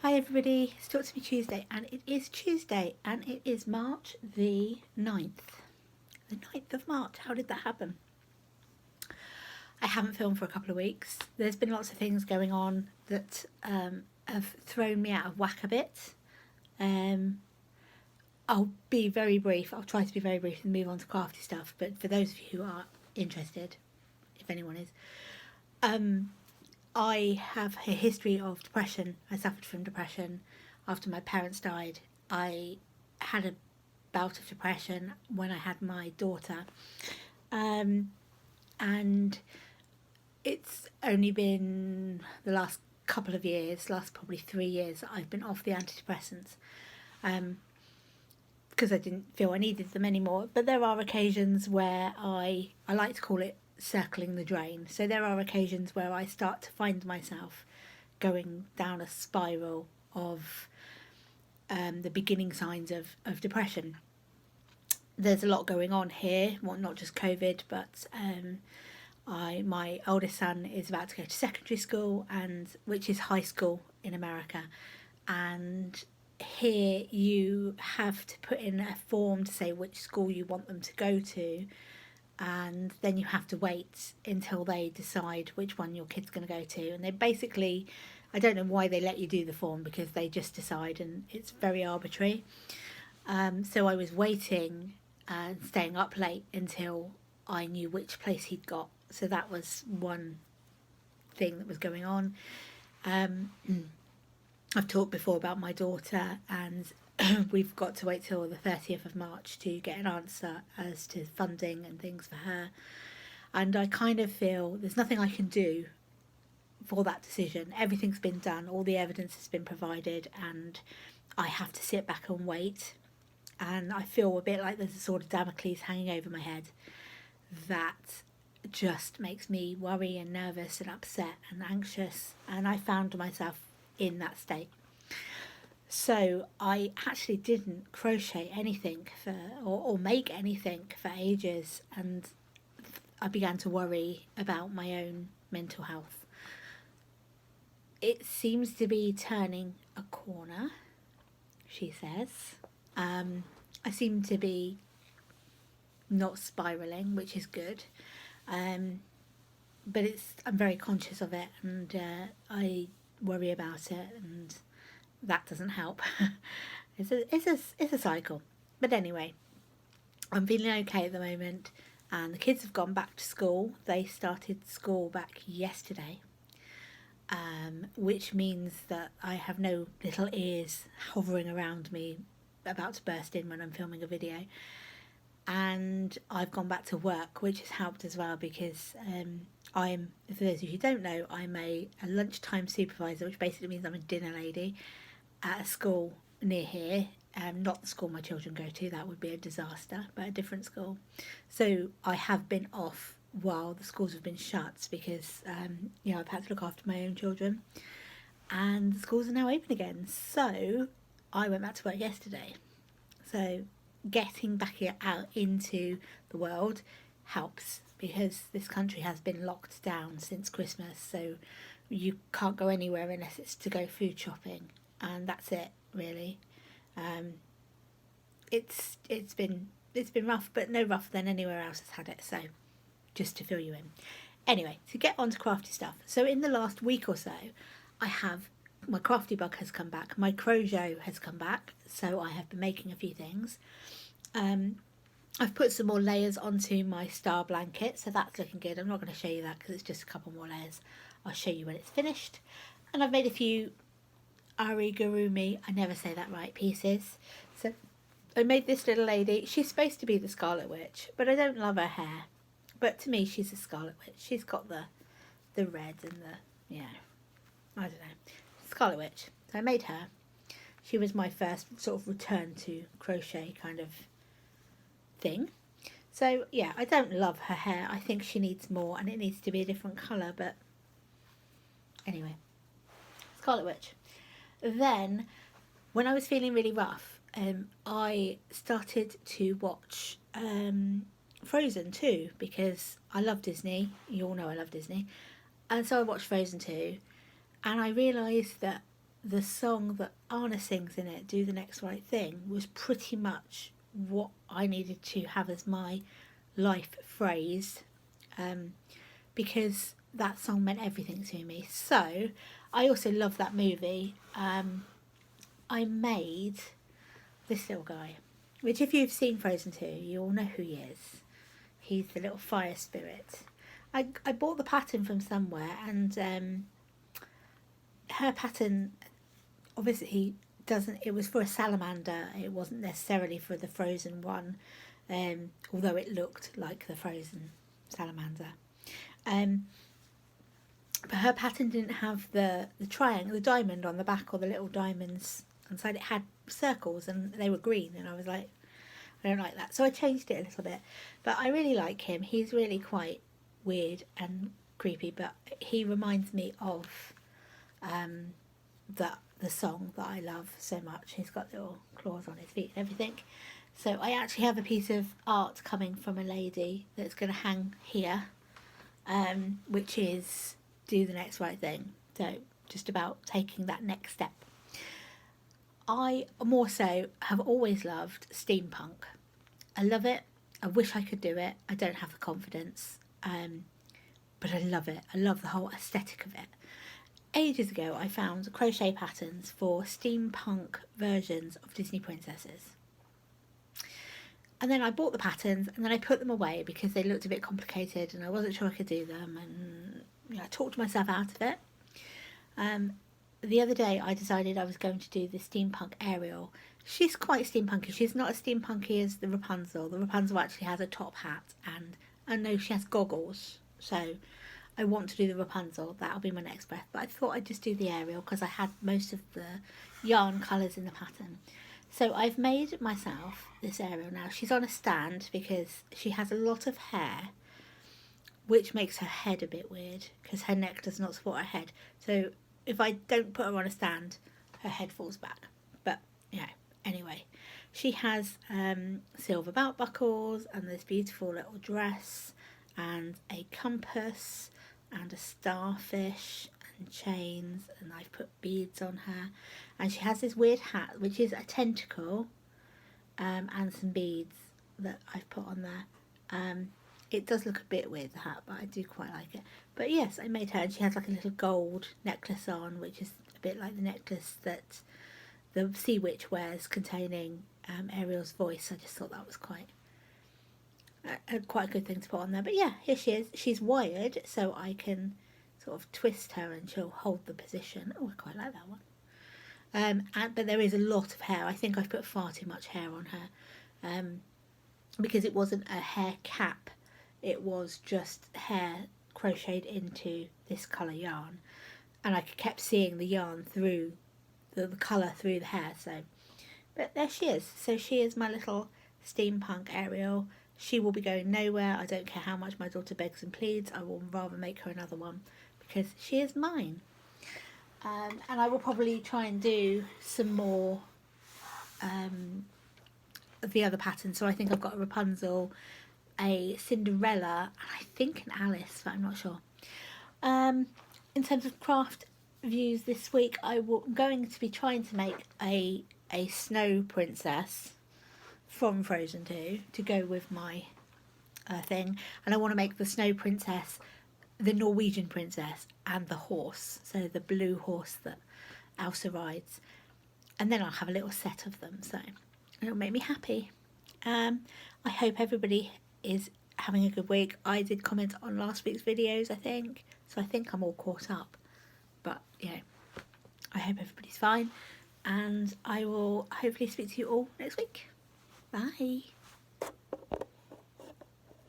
Hi everybody, it's Ttmt Tuesday, and it is Tuesday, and it is March the 9th. The 9th of March, how did that happen? I haven't filmed for a couple of weeks. There's been lots of things going on that have thrown me out of whack a bit. I'll be very brief, I'll try to be very brief and move on to crafty stuff, but for those of you who are interested, if anyone is, I have a history of depression. I suffered from depression after my parents died. I had a bout of depression when I had my daughter. And it's only been the last couple of years, last probably 3 years, that I've been off the antidepressants. Because I didn't feel I needed them anymore. But there are occasions where I like to call it circling the drain. So there are occasions where I start to find myself going down a spiral of the beginning signs of depression. There's a lot going on here, well, not just COVID, but my oldest son is about to go to secondary school, and which is high school in America, and here you have to put in a form to say which school you want them to go to, and then you have to wait until they decide which one your kid's going to go to. And they basically, I don't know why they let you do the form, because they just decide, and it's very arbitrary. So I was waiting and staying up late until I knew which place he'd got. So that was one thing that was going on. I've talked before about my daughter, and we've got to wait till the 30th of March to get an answer as to funding and things for her. And I kind of feel there's nothing I can do for that decision. Everything's been done, all the evidence has been provided, and I have to sit back and wait. And I feel a bit like there's a sort of Damocles hanging over my head that just makes me worry and nervous and upset and anxious. And I found myself in that state. So I actually didn't crochet anything or make anything for ages, and I began to worry about my own mental health. It seems to be turning a corner, she says. I seem to be not spiralling, which is good. But I'm very conscious of it, and I worry about it, and that doesn't help. It's a cycle. But anyway, I'm feeling okay at the moment, and the kids have gone back to school. They started school back yesterday, which means that I have no little ears hovering around me about to burst in when I'm filming a video. And I've gone back to work, which has helped as well, because I'm, for those of you who don't know, I'm a lunchtime supervisor, which basically means I'm a dinner lady at a school near here. Not the school my children go to, that would be a disaster, but a different school. So I have been off while the schools have been shut, because I've had to look after my own children, and the schools are now open again. So I went back to work yesterday. So getting back out into the world helps, because this country has been locked down since Christmas, so you can't go anywhere unless it's to go food shopping, and that's it really. It's been rough, but no rougher than anywhere else has had it, so just to fill you in. Anyway, to get on to crafty stuff. So in the last week or so, my crafty bug has come back, my crochet has come back, so I have been making a few things. I've put some more layers onto my star blanket, so that's looking good. I'm not going to show you that because it's just a couple more layers. I'll show you when it's finished. And I've made a few arigurumi, I never say that right, pieces. So I made this little lady. She's supposed to be the Scarlet Witch, but I don't love her hair. But to me, she's a Scarlet Witch. She's got the red and I don't know, Scarlet Witch. So I made her. She was my first sort of return to crochet kind of thing. So yeah, I don't love her hair. I think she needs more, and it needs to be a different colour, but anyway, Scarlet Witch. Then when I was feeling really rough, I started to watch Frozen 2, because I love Disney. You all know I love Disney. And so I watched Frozen 2, and I realised that the song that Anna sings in it, Do the Next Right Thing, was pretty much what I needed to have as my life phrase, because that song meant everything to me. So I also love that movie. I made this little guy, which if you've seen Frozen 2, you all know who he is. He's the little fire spirit. I bought the pattern from somewhere, and her pattern obviously doesn't, it was for a salamander, it wasn't necessarily for the Frozen one, although it looked like the Frozen salamander. But her pattern didn't have the triangle, the diamond on the back, or the little diamonds inside. It had circles and they were green, and I was like, I don't like that. So I changed it a little bit. But I really like him. He's really quite weird and creepy, but he reminds me of the song that I love so much. He's got little claws on his feet and everything. So I actually have a piece of art coming from a lady that's going to hang here, which is Do the Next Right Thing. So just about taking that next step. I more so have always loved steampunk. I love it. I wish I could do it. I don't have the confidence, but I love it. I love the whole aesthetic of it. Ages ago, I found crochet patterns for steampunk versions of Disney princesses. And then I bought the patterns, and then I put them away because they looked a bit complicated and I wasn't sure I could do them, and I talked myself out of it. The other day I decided I was going to do the steampunk Ariel. She's quite steampunky. She's not as steampunky as the Rapunzel. The Rapunzel actually has a top hat, and I know she has goggles. So I want to do the Rapunzel. That'll be my next breath. But I thought I'd just do the Ariel because I had most of the yarn colours in the pattern. So I've made myself this Ariel now. She's on a stand because she has a lot of hair, which makes her head a bit weird because her neck does not support her head. So if I don't put her on a stand, her head falls back. But, you know, anyway. She has silver belt buckles and this beautiful little dress and a compass and a starfish and chains, and I've put beads on her. And she has this weird hat, which is a tentacle, and some beads that I've put on there. It does look a bit weird, the hat, but I do quite like it. But yes, I made her, and she has like a little gold necklace on, which is a bit like the necklace that the Sea Witch wears containing Ariel's voice. I just thought that was quite a good thing to put on there. But yeah, here she is. She's wired, so I can sort of twist her and she'll hold the position. Oh, I quite like that one. But there is a lot of hair. I think I've put far too much hair on her, because it wasn't a hair cap. It was just hair crocheted into this colour yarn, and I kept seeing the yarn through the colour through the hair. So, but there she is. So she is my little steampunk Ariel. She will be going nowhere. I don't care how much my daughter begs and pleads. I will rather make her another one because she is mine. And I will probably try and do some more of the other patterns. So I think I've got a Rapunzel, a Cinderella, and I think an Alice, but I'm not sure. In terms of craft views this week, I'm going to be trying to make a snow princess from Frozen 2 to go with my thing, and I want to make the snow princess, the Norwegian princess, and the horse, so the blue horse that Elsa rides, and then I'll have a little set of them, so it'll make me happy. I hope everybody is having a good week. I did comment on last week's videos, I think, so I think I'm all caught up, but you know, I hope everybody's fine, and I will hopefully speak to you all next week. Bye.